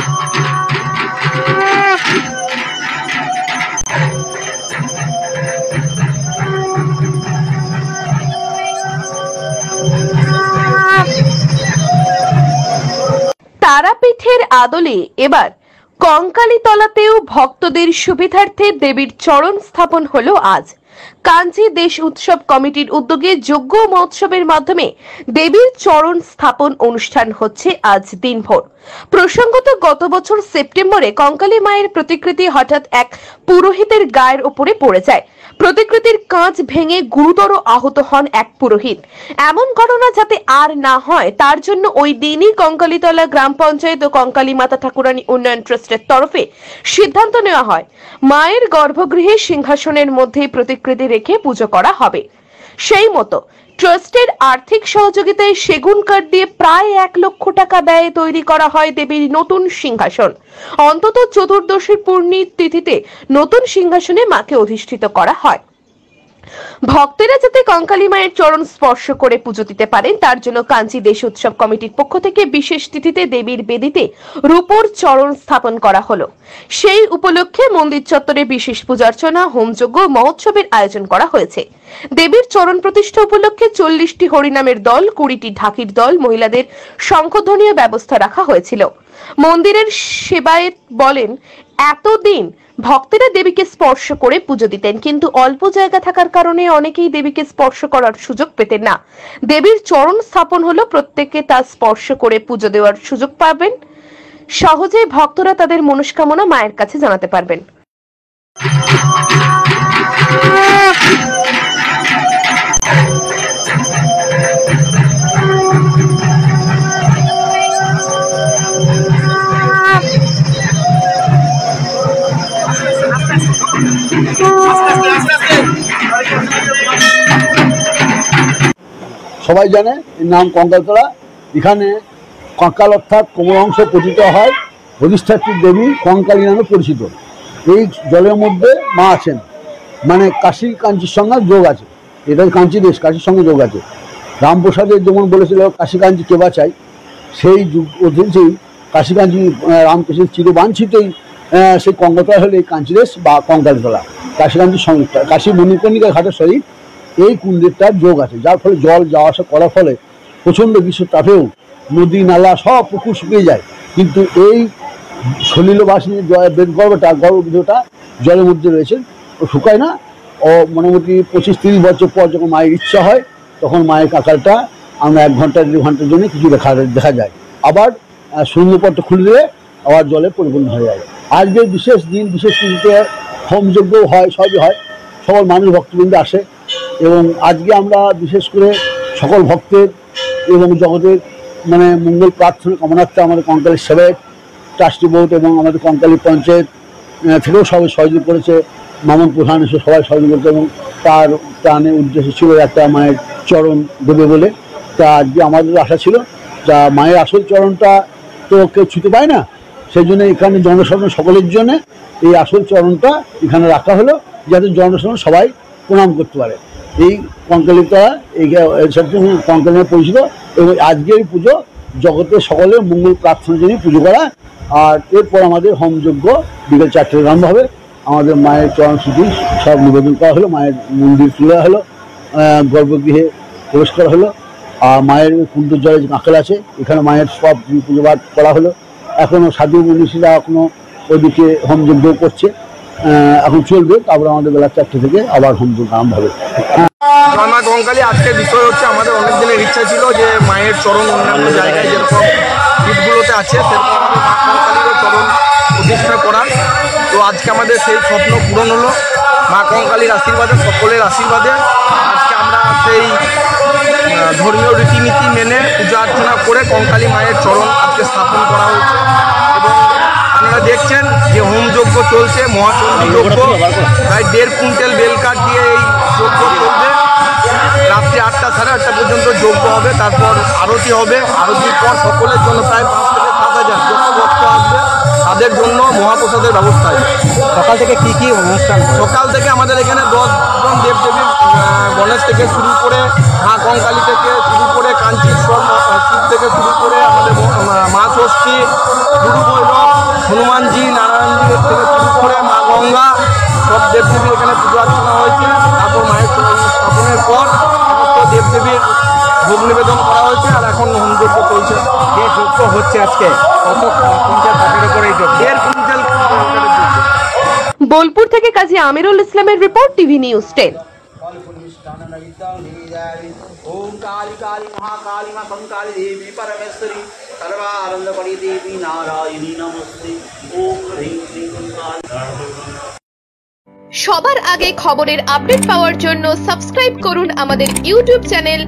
তারাপীঠের আদলে এবার কঙ্কালীতলাতেও ভক্তদের সুবিধার্থে দেবীর চরণ স্থাপন হলো আজ। কাঞ্চি দেশ উৎসব কমিটির উদ্যোগে যজ্ঞ মহোৎসবের মাধ্যমে দেবীর চরণ স্থাপন অনুষ্ঠান হচ্ছে আজ দিনভর। প্রসঙ্গত গত বছর সেপ্টেম্বরে কঙ্কালী মায়ের প্রতিকৃতি হঠাৎ এক পুরোহিতের গায়ের উপরে পড়ে যায়। প্রতিকৃতির কাঁচ ভেঙে গুরুতর আহত হন এক পুরোহিত। এমন ঘটনা যাতে আর না হয় তার জন্য ওই দিনই কঙ্কালীতলা গ্রাম পঞ্চায়েত ও কঙ্কালী মাতা ঠাকুরানী উন্নয়ন ট্রাস্টের তরফে সিদ্ধান্ত নেওয়া হয় মায়ের গর্ভগৃহে সিংহাসনের মধ্যে প্রতিকৃতি রেখে পুজো করা হবে। সেই মতো ট্রাস্টের আর্থিক সহযোগিতায় সেগুন কাঠ দিয়ে প্রায় 1 লক্ষ টাকা ব্যয়ে তৈরি করা হয় দেবীর নতুন সিংহাসন। অন্তত চতুর্দশীর পূর্ণি তিথিতে নতুন সিংহাসনে মাকে অধিষ্ঠিত করা হয়। ভক্তেরা যাতে কঙ্কালী মায়ের চরণ স্পর্শ করে পুজো দিতে পারেন তার জন্য কাঞ্চি দেশ উৎসব কমিটির পক্ষ থেকে বিশেষ তিথিতে দেবীর বেদিতে রূপোর চরণ স্থাপন করা হলো। সেই উপলক্ষে মন্দির চত্বরে বিশেষ পূজার্চনা, হোমযজ্ঞ, মহোৎসবের আয়োজন করা হয়েছে। দেবীর চরণ প্রতিষ্ঠা উপলক্ষে 40টি হরিনামের দল, 20টি ঢাকির দল, মহিলাদের শঙ্খধ্বনির ব্যবস্থা রাখা হয়েছিল। মন্দিরের সেবায়েত বলেন, এতদিন ভক্তেরা দেবীকে স্পর্শ করে পুজো দিতেন, কিন্তু অল্প জায়গা থাকার কারণে অনেকেই দেবীকে স্পর্শ করার সুযোগ পেতেন না। দেবীর চরণ স্থাপন হলো প্রত্যেককে তা স্পর্শ করে পুজো দেওয়ার সুযোগ পাবেন। সহজে ভক্তরা তাদের মনস্কামনা মায়ের কাছে জানাতে পারবেন। সবাই জানে এর নাম কঙ্কালতলা। এখানে কঙ্কাল অর্থাৎ কোমল অংশ পতিত হয়, অধিষ্ঠাত্রী দেবী কঙ্কালী নামে পরিচিত। এই জলের মধ্যে মা আছেন, মানে কাশী কাঞ্চির সঙ্গে যোগ আছে। এটা কাঞ্চি দেশ, কাশির সঙ্গে যোগ আছে। রামপ্রসাদের যেমন বলেছিল কাশী কাঞ্চি কেবা চাই, সেই যুগ অধীনেই কাশী কাঞ্চি রামকৃষ্ণের চিরবাঞ্ছিতই সেই কঙ্কালতলা হলে এই কাঞ্চি দেশ বা কঙ্কালতলা। কাশী কাঞ্চির সঙ্গে কাশী মণিকর্ণিকা ঘাটের সহিত এই কুণ্ডেরটার যোগ আছে, যার ফলে জল যাওয়া আসা করার ফলে প্রচণ্ড গ্রীষ্ম তাপেও নদী নালা সব পুকুর শুকিয়ে যায়, কিন্তু এই সলিলবাসিনী গর্ভটা জলের মধ্যে রয়েছে, ও শুকায় না। ও মোটামুটি 25-30 বছর পর যখন মায়ের ইচ্ছা হয় তখন মায়ের কাকালটা আমরা 1 ঘন্টা 2 ঘন্টার জন্য কিছু দেখা যায়, আবার শূন্যপথটা খুলে দিলে আবার জলে পরিপূর্ণ হয়ে যায়। আজকের বিশেষ দিন, বিশেষ তিথিতে হোমযজ্ঞ হয়, সবই হয়, সকল মানুষ ভক্তবৃন্দ আসে। এবং আজকে আমরা বিশেষ করে সকল ভক্তের এবং জগতের মানে মঙ্গল প্রার্থনা কামনার্থে আমাদের কঙ্কালী সেবায়ত ট্রাস্টি বোর্ড এবং আমাদের কঙ্কালী পঞ্চায়েত থেকেও সবাই সহযোগ করেছে। মামন প্রধান এসে সবাই সহযোগ করেছে এবং তার প্রাণের উদ্দেশ্য ছিল একটা মায়ের চরণ দেবে বলে। তা আজকে আমাদের আশা ছিল যা মায়ের আসল চরণটা তো কেউ ছুতে পায় না, সেই জন্য এখানে জনসাধারণ সকলের জন্য এই আসল চরণটা এখানে রাখা হলো, যাতে জনসাধারণ সবাই প্রণাম করতে পারে। এই কঙ্কালীতলা এই কঙ্কালী পরিচিত এবং আজকের এই পুজো জগতের সকলের মঙ্গল প্রার্থনার জন্য পুজো করা। আর এরপর আমাদের হোমযজ্ঞ বিকেল 4টে আরম্ভ হবে। আমাদের মায়ের চরণ স্মৃতি সব নিবেদন করা হলো, মায়ের মন্দির তুলে হলো, গর্ভগৃহে প্রবেশ করা হলো। আর মায়ের কুণ্ডের জলে যে কাঁকাল আছে এখানে মায়ের সব পুজো পাঠ করা হলো। এখনও সাধু মনীষীরা এখনও ওইদিকে হোমযজ্ঞ করছে, এখন চলবে। তারপরে আমাদের বেলা 4টে থেকে আবার হোমযজ্ঞ আরম্ভ হবে। মা কঙ্কালী আজকের বিষয় হচ্ছে আমাদের অনেক দিনের ইচ্ছা ছিল যে মায়ের চরণ অন্যান্য জায়গায় যেরকম পীঠগুলোতে আছে সেরকম আমাদের মা কঙ্কালীরও চরণ প্রতিষ্ঠা করার। তো আজকে আমাদের সেই স্বপ্ন পূরণ হলো মা কঙ্কালীর আশীর্বাদে, সকলের আশীর্বাদে। আজকে আমরা সেই ধর্মীয় রীতিনীতি মেনে পূজা অর্চনা করে কঙ্কালী মায়ের চরণ আজকে স্থাপন করা হয়েছে। এবং আপনারা দেখছেন যে হোমযজ্ঞ চলছে, মহাচণ্ডী যজ্ঞ, প্রায় 1.5 কুইন্টাল বেলকাঠ দিয়ে এই যজ্ঞ চলবে। রাত্রি 8টা 8:30 পর্যন্ত যজ্ঞ হবে, তারপর আরতি হবে। আরতির পর সকলের জন্য প্রায় 5 থেকে 7 হাজার যত ভক্ত আসবে তাদের জন্য মহাপ্রসাদের ব্যবস্থা আছে। সকাল থেকে কি কি অনুষ্ঠান? সকাল থেকে আমাদের এখানে 10 জন দেবদেবীর গণেশ থেকে শুরু করে, মা কঙ্কালী থেকে শুরু করে, কাঞ্চীশ্বর শিব থেকে শুরু করে, আমাদের মা ষষ্ঠী, গুরু বৈরব, হনুমানজি, নারায়ণজি থেকে শুরু করে মা গঙ্গা সব দেবদেবী এখানে পুজো অর্চনা হয়েছে। তারপর মায়ের চরণ স্থাপনের পর সমস্ত দেবদেবীর ভোগ নিবেদন করা হয়েছে। আর এখন হোমযজ্ঞ চলছে। যে যজ্ঞ হচ্ছে আজকে কত কুইন্টাল কাঠের উপরে এই যজ্ঞ? 1.5 কুইন্টাল বোলপুর থেকে কাজী আমিরুল ইসলামের রিপোর্ট, টিভি নিউজ 10। ओम काली काली महाकाली मां कंकाली देवी परमेश्वरी सर्वानंदपरी देवी नारायणी नमस्ते। ओम ह्रीं क्लीं काली। সবার আগে খবরের আপডেট পাওয়ার জন্য সাবস্ক্রাইব করুন আমাদের ইউটিউব চ্যানেল